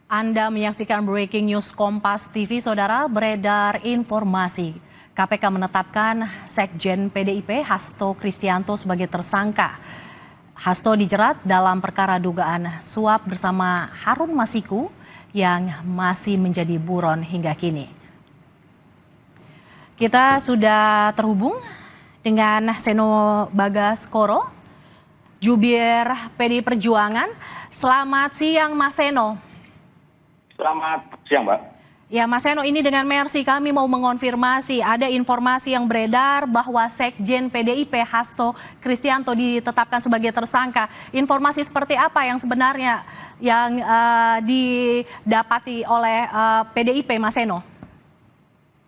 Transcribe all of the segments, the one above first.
Anda menyaksikan Breaking News Kompas TV, Saudara. Beredar informasi KPK menetapkan Sekjen PDIP Hasto Kristianto sebagai tersangka. Hasto dijerat dalam perkara dugaan suap bersama Harun Masiku yang masih menjadi buron hingga kini. Kita sudah terhubung dengan Seno Bagaskoro, jubir PDI Perjuangan. Selamat siang, Mas Seno. Selamat siang, Mbak. Ya, Mas Seno, ini dengan Mercy kami mau mengonfirmasi ada informasi yang beredar bahwa Sekjen PDIP Hasto Kristianto ditetapkan sebagai tersangka. Informasi seperti apa yang sebenarnya yang didapati oleh PDIP, Mas Seno?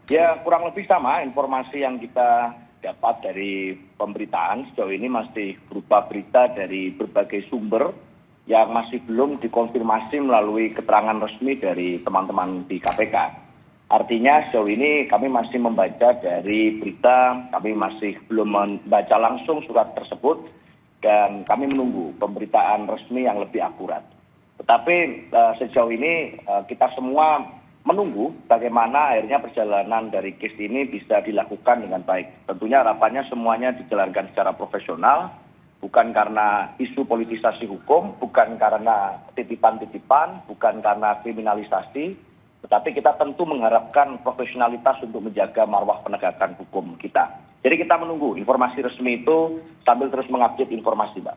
Ya, kurang lebih sama informasi yang kita dapat dari pemberitaan. Sejauh ini masih berupa berita dari berbagai sumber yang masih belum dikonfirmasi melalui keterangan resmi dari teman-teman di KPK. Artinya sejauh ini kami masih membaca dari berita, kami masih belum membaca langsung surat tersebut, dan kami menunggu pemberitaan resmi yang lebih akurat. Tetapi sejauh ini kita semua menunggu bagaimana akhirnya perjalanan dari case ini bisa dilakukan dengan baik. Tentunya harapannya semuanya dijalankan secara profesional, bukan karena isu politisasi hukum, bukan karena titipan-titipan, bukan karena kriminalisasi, tetapi kita tentu mengharapkan profesionalitas untuk menjaga marwah penegakan hukum kita. Jadi kita menunggu informasi resmi itu sambil terus mengupdate informasi, Mbak.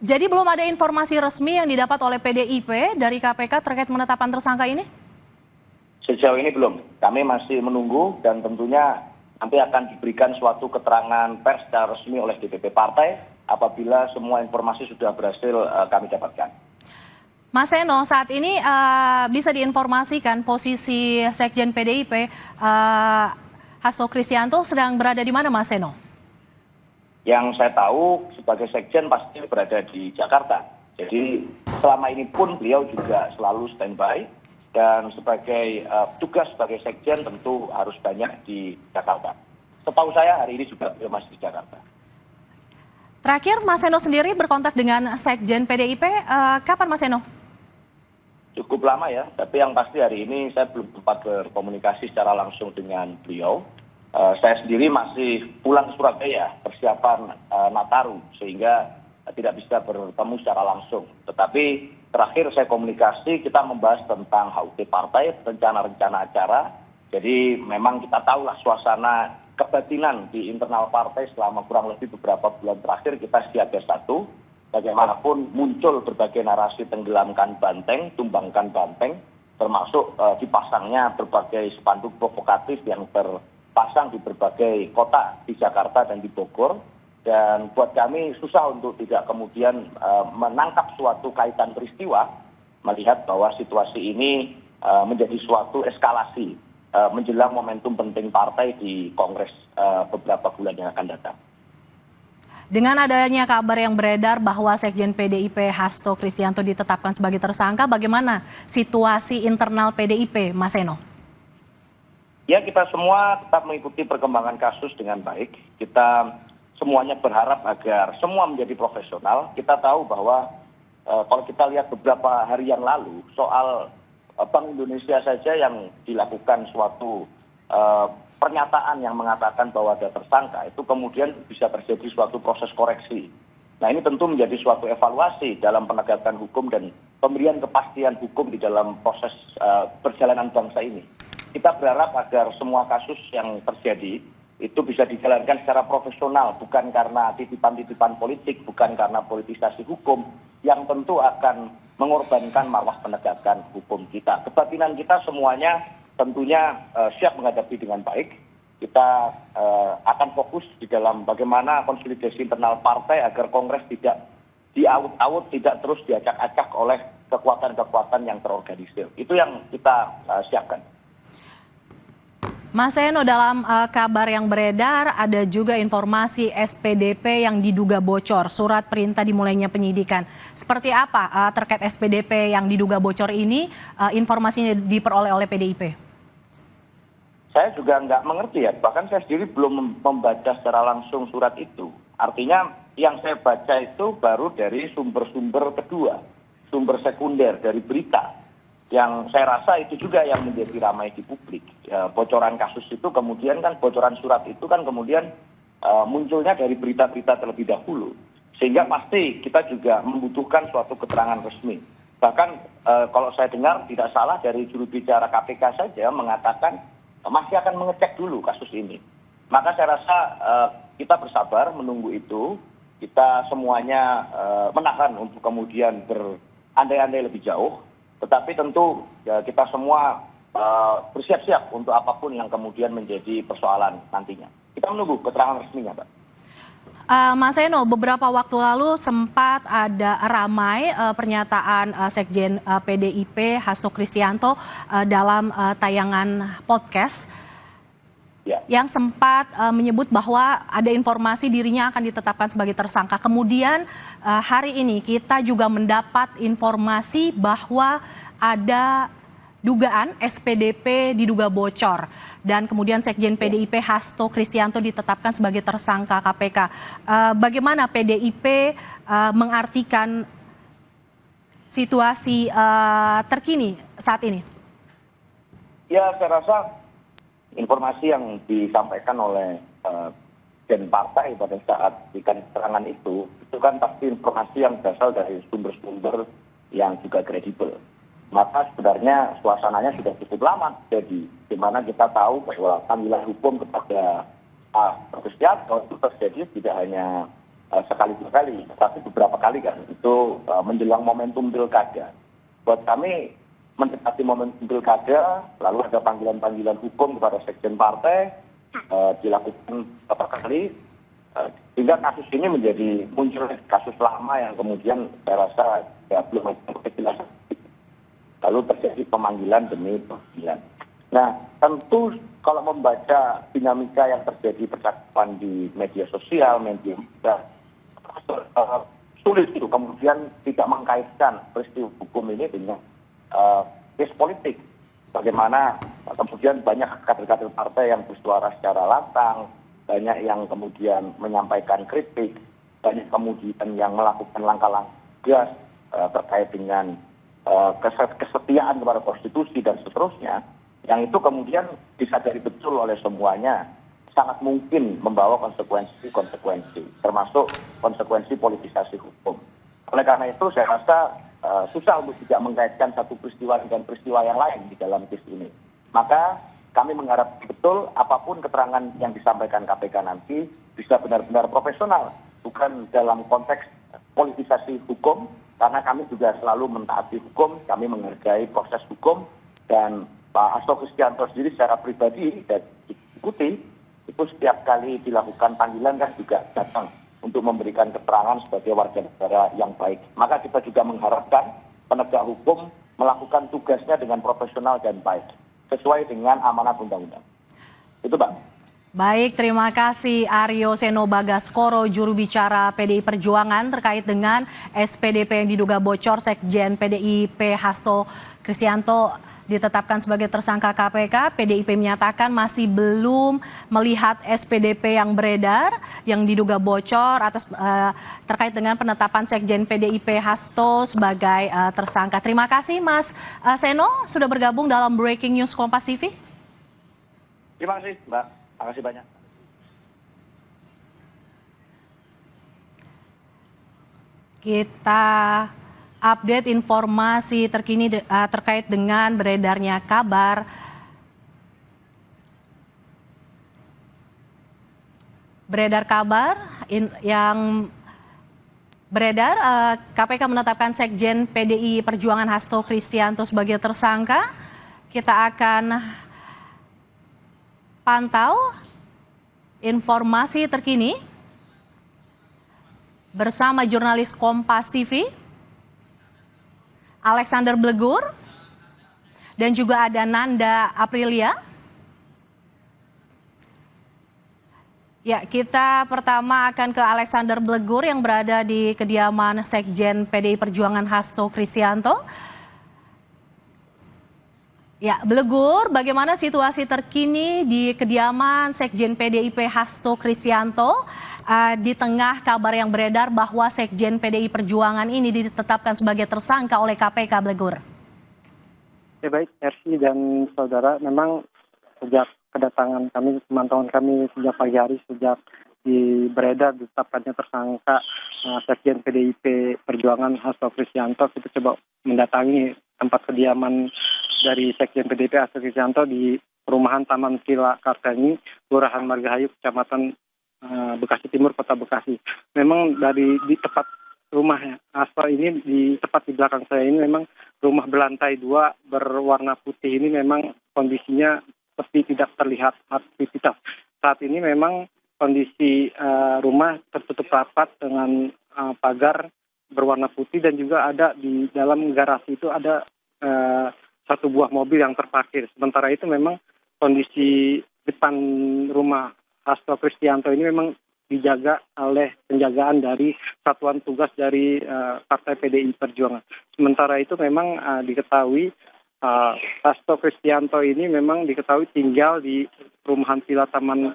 Jadi belum ada informasi resmi yang didapat oleh PDIP dari KPK terkait penetapan tersangka ini? Sejauh ini belum. Kami masih menunggu dan tentunya nanti akan diberikan suatu keterangan pers secara resmi oleh DPP partai apabila semua informasi sudah berhasil kami dapatkan. Mas Seno, saat ini bisa diinformasikan posisi Sekjen PDIP Hasto Kristianto sedang berada di mana, Mas Seno? Yang saya tahu sebagai Sekjen pasti berada di Jakarta. Jadi selama ini pun beliau juga selalu standby dan sebagai tugas sebagai Sekjen tentu harus banyak di Jakarta. Setahu saya hari ini juga beliau masih di Jakarta. Terakhir, Mas Seno sendiri berkontak dengan Sekjen PDIP kapan, Mas Seno? Cukup lama ya, tapi yang pasti hari ini saya belum sempat berkomunikasi secara langsung dengan beliau. Saya sendiri masih pulang ke Surabaya, persiapan Nataru, sehingga tidak bisa bertemu secara langsung. Tetapi terakhir saya komunikasi, kita membahas tentang HUT partai, rencana-rencana acara. Jadi memang kita tahulah suasana kebatinan di internal partai selama kurang lebih beberapa bulan terakhir kita siaga satu. Bagaimanapun muncul berbagai narasi tenggelamkan banteng, tumbangkan banteng, termasuk dipasangnya berbagai spanduk provokatif yang terpasang di berbagai kota di Jakarta dan di Bogor. Dan buat kami susah untuk tidak kemudian menangkap suatu kaitan peristiwa, melihat bahwa situasi ini menjadi suatu eskalasi menjelang momentum penting partai di Kongres beberapa bulan yang akan datang. Dengan adanya kabar yang beredar bahwa Sekjen PDIP Hasto Kristianto ditetapkan sebagai tersangka, bagaimana situasi internal PDIP, Mas Seno? Ya, kita semua tetap mengikuti perkembangan kasus dengan baik. Kita semuanya berharap agar semua menjadi profesional. Kita tahu bahwa kalau kita lihat beberapa hari yang lalu soal Bank Indonesia saja yang dilakukan suatu pernyataan yang mengatakan bahwa ada tersangka, itu kemudian bisa terjadi suatu proses koreksi. Nah, ini tentu menjadi suatu evaluasi dalam penegakan hukum dan pemberian kepastian hukum di dalam proses perjalanan bangsa ini. Kita berharap agar semua kasus yang terjadi itu bisa dijalankan secara profesional, bukan karena titipan-titipan politik, bukan karena politisasi hukum, yang tentu akan mengorbankan marwah penegakan hukum kita. Kebatinan kita semuanya tentunya siap menghadapi dengan baik. Kita akan fokus di dalam bagaimana konsolidasi internal partai agar Kongres tidak diaut-aut, tidak terus diacak-acak oleh kekuatan-kekuatan yang terorganisir. Itu yang kita siapkan. Mas Seno, dalam kabar yang beredar ada juga informasi SPDP yang diduga bocor, surat perintah dimulainya penyidikan. Seperti apa terkait SPDP yang diduga bocor ini, informasinya diperoleh oleh PDIP? Saya juga nggak mengerti ya, bahkan saya sendiri belum membaca secara langsung surat itu. Artinya yang saya baca itu baru dari sumber-sumber kedua, sumber sekunder dari berita. yang saya rasa itu juga yang menjadi ramai di publik. Bocoran kasus itu kemudian kan, bocoran surat itu kan kemudian munculnya dari berita-berita terlebih dahulu. Sehingga pasti kita juga membutuhkan suatu keterangan resmi. Bahkan kalau saya dengar tidak salah dari juru bicara KPK saja mengatakan masih akan mengecek dulu kasus ini. Maka saya rasa kita bersabar menunggu itu. Kita semuanya menahan untuk kemudian berandai-andai lebih jauh. Tetapi tentu kita semua bersiap-siap untuk apapun yang kemudian menjadi persoalan nantinya. Kita menunggu keterangan resminya, Pak. Mas Seno, beberapa waktu lalu sempat ada ramai pernyataan Sekjen PDIP Hasto Kristianto dalam tayangan podcast yang sempat menyebut bahwa ada informasi dirinya akan ditetapkan sebagai tersangka. Kemudian hari ini kita juga mendapat informasi bahwa ada dugaan SPDP diduga bocor dan kemudian Sekjen PDIP Hasto Kristianto ditetapkan sebagai tersangka KPK. Bagaimana PDIP mengartikan situasi terkini saat ini? Ya, saya rasa informasi yang disampaikan oleh Gen Partai pada saat berikan keterangan itu kan pasti informasi yang berasal dari sumber-sumber yang juga kredibel. Maka sebenarnya suasananya sudah cukup lama jadi, di mana kita tahu bahwa panggilan hukum kepada Pak Kristianto itu terjadi tidak hanya sekali dua kali, tapi beberapa kali kan, itu menjelang momentum pilkada. Buat kami mendekati momentum pilkada, lalu ada panggilan-panggilan hukum kepada sekjen partai, dilakukan beberapa kali, sehingga kasus ini menjadi muncul kasus lama yang kemudian saya rasa ya, belum ada kejelasan. Lalu terjadi pemanggilan demi pemanggilan. Nah, tentu kalau membaca dinamika yang terjadi percakapan di media sosial, media sulit itu kemudian tidak mengkaitkan peristiwa hukum ini dengan case politik. Bagaimana kemudian banyak kader-kader partai yang bersuara secara lantang, banyak yang kemudian menyampaikan kritik, banyak kemudian yang melakukan langkah-langkah tegas terkait dengan kesetiaan kepada konstitusi dan seterusnya, yang itu kemudian disadari betul oleh semuanya sangat mungkin membawa konsekuensi, termasuk konsekuensi politisasi hukum. Oleh karena itu saya rasa susah untuk tidak mengaitkan satu peristiwa dengan peristiwa yang lain di dalam kes ini. Maka kami mengharap betul apapun keterangan yang disampaikan KPK nanti bisa benar-benar profesional, bukan dalam konteks politisasi hukum, karena kami juga selalu mentaati hukum, kami menghargai proses hukum, dan Pak Hasto Kristianto sendiri secara pribadi dan diikuti, itu setiap kali dilakukan panggilan kan juga datang untuk memberikan keterangan sebagai warga negara yang baik. Maka kita juga mengharapkan penegak hukum melakukan tugasnya dengan profesional dan baik, sesuai dengan amanat undang-undang. Itu, Pak. Baik, terima kasih Aryo Seno Bagaskoro, juru bicara PDI Perjuangan terkait dengan SPDP yang diduga bocor. Sekjen PDIP Hasto Kristianto ditetapkan sebagai tersangka KPK. PDIP menyatakan masih belum melihat SPDP yang beredar yang diduga bocor atas terkait dengan penetapan Sekjen PDIP Hasto sebagai tersangka. Terima kasih Mas Seno sudah bergabung dalam Breaking News Kompas TV. Terima kasih, Mbak. Terima kasih banyak. Kita update informasi terkini terkait dengan beredarnya kabar yang beredar KPK menetapkan Sekjen PDI Perjuangan Hasto Kristianto sebagai tersangka. Kita akan pantau informasi terkini bersama jurnalis Kompas TV Alexander Blegur dan juga ada Nanda Aprilia. Ya, kita pertama akan ke Alexander Blegur yang berada di kediaman Sekjen PDI Perjuangan Hasto Kristianto. Ya, Blegur, bagaimana situasi terkini di kediaman Sekjen PDIP Hasto Kristianto di tengah kabar yang beredar bahwa Sekjen PDI Perjuangan ini ditetapkan sebagai tersangka oleh KPK, Blegur? Ya baik, Mercy dan saudara, memang sejak kedatangan kami, pemantauan kami sejak pagi hari, sejak beredar ditetapkannya tersangka Sekjen PDIP Perjuangan Hasto Kristianto, kita coba mendatangi tempat kediaman dari Sekjen PDIP Hasto Kristianto di perumahan Taman Villa Kartini, Kelurahan Margahayu, Kecamatan Bekasi Timur, Kota Bekasi. Memang di tempat rumah Hasto ini, tepat di belakang saya ini, memang rumah berlantai 2 berwarna putih ini memang kondisinya seperti tidak terlihat aktivitas. Saat ini memang kondisi rumah tertutup rapat dengan pagar berwarna putih, dan juga ada di dalam garasi itu ada satu buah mobil yang terparkir. Sementara itu memang kondisi depan rumah Hasto Kristianto ini memang dijaga oleh penjagaan dari satuan tugas dari Partai PDI Perjuangan. Sementara itu memang diketahui Hasto Kristianto ini memang diketahui tinggal di perumahan Villa Taman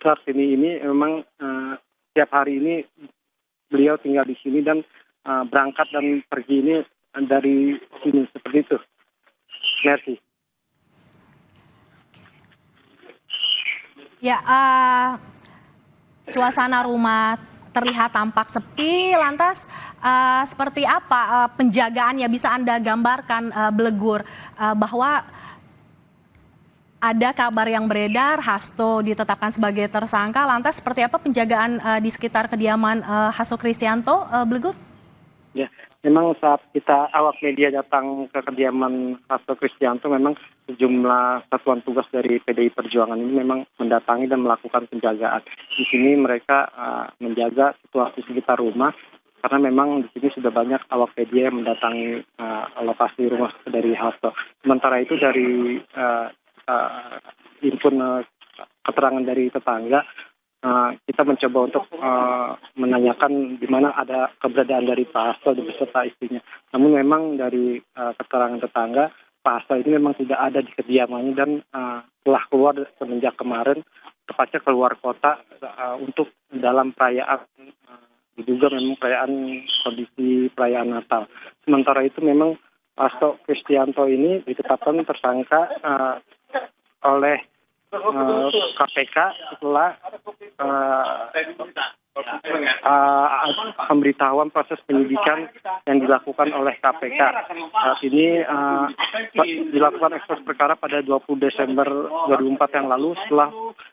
Kartini ini. Memang setiap hari ini beliau tinggal di sini dan berangkat dan pergi ini dari sini, seperti itu. Merci. Ya, suasana rumah terlihat tampak sepi. Lantas seperti apa penjagaannya? Bisa Anda gambarkan, Blegur, bahwa ada kabar yang beredar Hasto ditetapkan sebagai tersangka. Lantas seperti apa penjagaan di sekitar kediaman Hasto Kristianto, Blegur? Ya, memang saat kita awak media datang ke kediaman Hasto Kristianto, memang sejumlah satuan tugas dari PDI Perjuangan ini memang mendatangi dan melakukan penjagaan. Di sini mereka menjaga situasi sekitar rumah, karena memang di sini sudah banyak awak media yang mendatangi lokasi rumah dari Hasto. Sementara itu dari input keterangan dari tetangga, kita mencoba untuk menanyakan di mana ada keberadaan dari Pak Hasto beserta istrinya. Namun memang dari keterangan tetangga, Pak Hasto ini memang tidak ada di kediamannya dan telah keluar semenjak kemarin, tepatnya keluar kota untuk dalam perayaan, diduga memang kondisi perayaan Natal. Sementara itu memang Hasto Kristianto ini ditetapkan tersangka oleh KPK setelah pemberitahuan proses penyidikan yang dilakukan oleh KPK. Saat ini dilakukan ekspos perkara pada 20 Desember 2004 yang lalu, setelah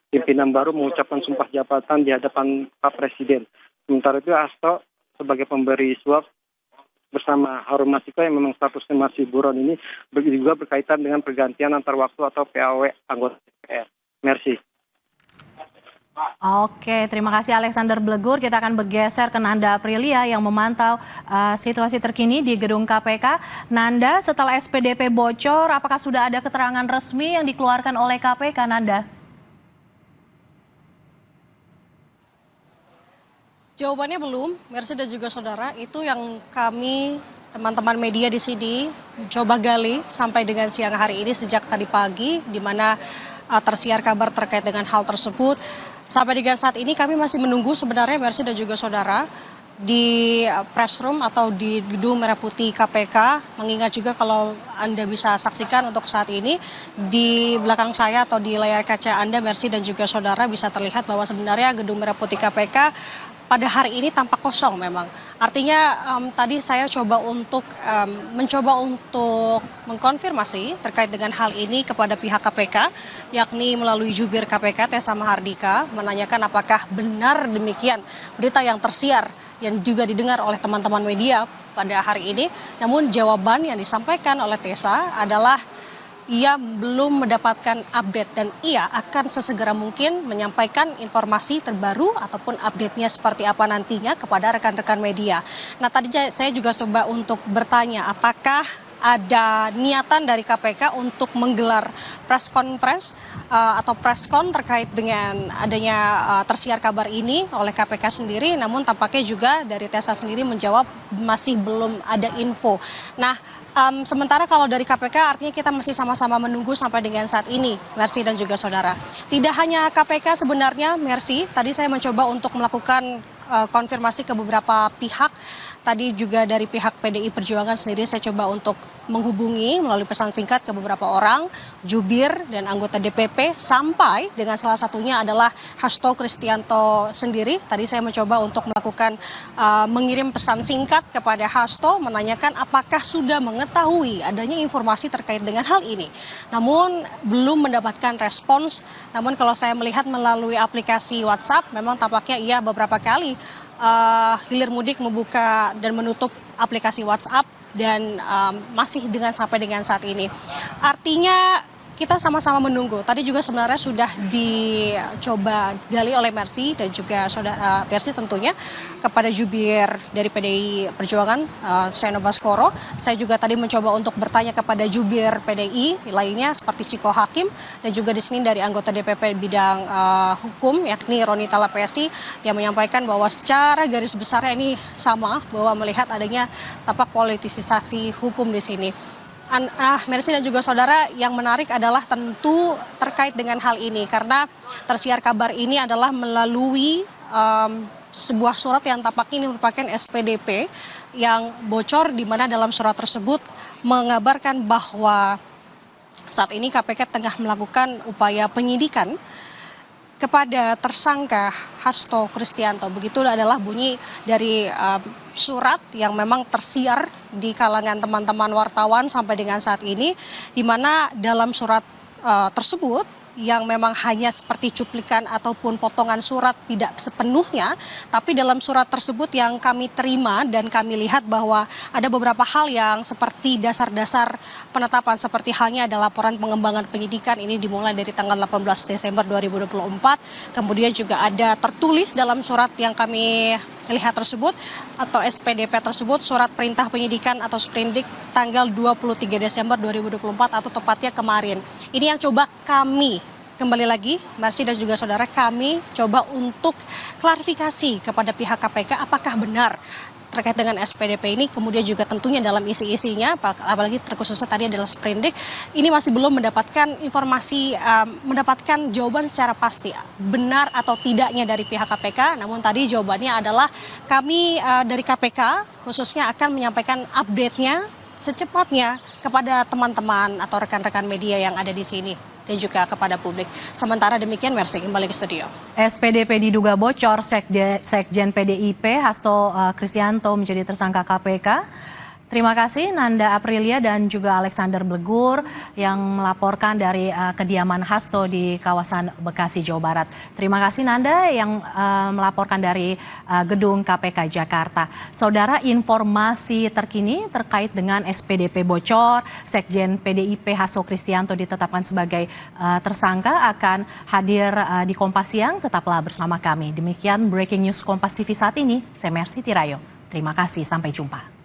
pimpinan baru mengucapkan sumpah jabatan di hadapan Pak Presiden. Sementara itu Hasto sebagai pemberi suap bersama Harun Masiku yang memang statusnya masih buron ini juga berkaitan dengan pergantian antar waktu atau PAW anggota DPR. Merci. Oke, terima kasih Alexander Blegur. Kita akan bergeser ke Nanda Aprilia yang memantau situasi terkini di gedung KPK. Nanda, setelah SPDP bocor, apakah sudah ada keterangan resmi yang dikeluarkan oleh KPK, Nanda? Jawabannya belum, Mercy dan juga saudara. Itu yang kami teman-teman media di sini coba gali sampai dengan siang hari ini sejak tadi pagi, di mana tersiar kabar terkait dengan hal tersebut. Sampai dengan saat ini kami masih menunggu sebenarnya Mercy dan juga saudara di press room atau di gedung Merah Putih KPK. Mengingat juga kalau Anda bisa saksikan untuk saat ini di belakang saya atau di layar kaca Anda, Mercy dan juga saudara, bisa terlihat bahwa sebenarnya gedung Merah Putih KPK pada hari ini tampak kosong memang. Artinya tadi saya mencoba untuk mengkonfirmasi terkait dengan hal ini kepada pihak KPK, yakni melalui jubir KPK Tessa Mahardika, menanyakan apakah benar demikian berita yang tersiar yang juga didengar oleh teman-teman media pada hari ini. Namun jawaban yang disampaikan oleh Tessa adalah ia belum mendapatkan update dan ia akan sesegera mungkin menyampaikan informasi terbaru ataupun update-nya seperti apa nantinya kepada rekan-rekan media. Nah, tadi saya juga coba untuk bertanya apakah ada niatan dari KPK untuk menggelar press conference atau press con terkait dengan adanya tersiar kabar ini oleh KPK sendiri. Namun tampaknya juga dari Tessa sendiri menjawab masih belum ada info. Nah, sementara kalau dari KPK artinya kita masih sama-sama menunggu sampai dengan saat ini, Mercy dan juga saudara. Tidak hanya KPK sebenarnya, Mercy, tadi saya mencoba untuk melakukan konfirmasi ke beberapa pihak tadi juga dari pihak PDI Perjuangan sendiri saya coba untuk menghubungi melalui pesan singkat ke beberapa orang, jubir dan anggota DPP, sampai dengan salah satunya adalah Hasto Kristianto sendiri. Tadi saya mencoba untuk melakukan mengirim pesan singkat kepada Hasto menanyakan apakah sudah mengetahui adanya informasi terkait dengan hal ini. Namun belum mendapatkan respons. Namun kalau saya melihat melalui aplikasi WhatsApp, memang tampaknya ia beberapa kali hilir mudik membuka dan menutup aplikasi WhatsApp dan masih sampai dengan saat ini. Artinya kita sama-sama menunggu. Tadi juga sebenarnya sudah dicoba gali oleh Mercy dan juga saudara Mercy tentunya kepada jubir dari PDI Perjuangan, Seno Baskoro. Saya juga tadi mencoba untuk bertanya kepada jubir PDI lainnya seperti Ciko Hakim dan juga di sini dari anggota DPP bidang hukum yakni Roni Talapesi yang menyampaikan bahwa secara garis besarnya ini sama, bahwa melihat adanya tapak politisasi hukum di sini. Mercy dan juga saudara, yang menarik adalah tentu terkait dengan hal ini karena tersiar kabar ini adalah melalui sebuah surat yang tampaknya ini merupakan SPDP yang bocor, di mana dalam surat tersebut mengabarkan bahwa saat ini KPK tengah melakukan upaya penyidikan kepada tersangka Hasto Kristianto. Begitu adalah bunyi dari surat yang memang tersiar di kalangan teman-teman wartawan sampai dengan saat ini, di mana dalam surat tersebut yang memang hanya seperti cuplikan ataupun potongan surat, tidak sepenuhnya, tapi dalam surat tersebut yang kami terima dan kami lihat bahwa ada beberapa hal yang seperti dasar-dasar penetapan, seperti halnya ada laporan pengembangan penyidikan, ini dimulai dari tanggal 18 Desember 2024, kemudian juga ada tertulis dalam surat yang kami lihat tersebut atau SPDP tersebut, surat perintah penyidikan atau sprindik tanggal 23 Desember 2024 atau tepatnya kemarin. Ini yang coba kami, kembali lagi Mercy dan juga saudara, kami coba untuk klarifikasi kepada pihak KPK apakah benar terkait dengan SPDP ini, kemudian juga tentunya dalam isi-isinya, apalagi terkhususnya tadi adalah sprindik, ini masih belum mendapatkan informasi, mendapatkan jawaban secara pasti benar atau tidaknya dari pihak KPK. Namun tadi jawabannya adalah kami dari KPK khususnya akan menyampaikan update-nya secepatnya kepada teman-teman atau rekan-rekan media yang ada di sini dan juga kepada publik. Sementara demikian, Mercy kembali ke studio. SPDP diduga bocor, Sekjen PDIP Hasto Kristianto menjadi tersangka KPK. Terima kasih Nanda Aprilia dan juga Alexander Blegur yang melaporkan dari kediaman Hasto di kawasan Bekasi, Jawa Barat. Terima kasih Nanda yang melaporkan dari gedung KPK Jakarta. Saudara, informasi terkini terkait dengan SPDP bocor, Sekjen PDIP Hasto Kristianto ditetapkan sebagai tersangka akan hadir di Kompas Siang. Tetaplah bersama kami. Demikian Breaking News Kompas TV saat ini. Saya Mercy Tirayo. Terima kasih, sampai jumpa.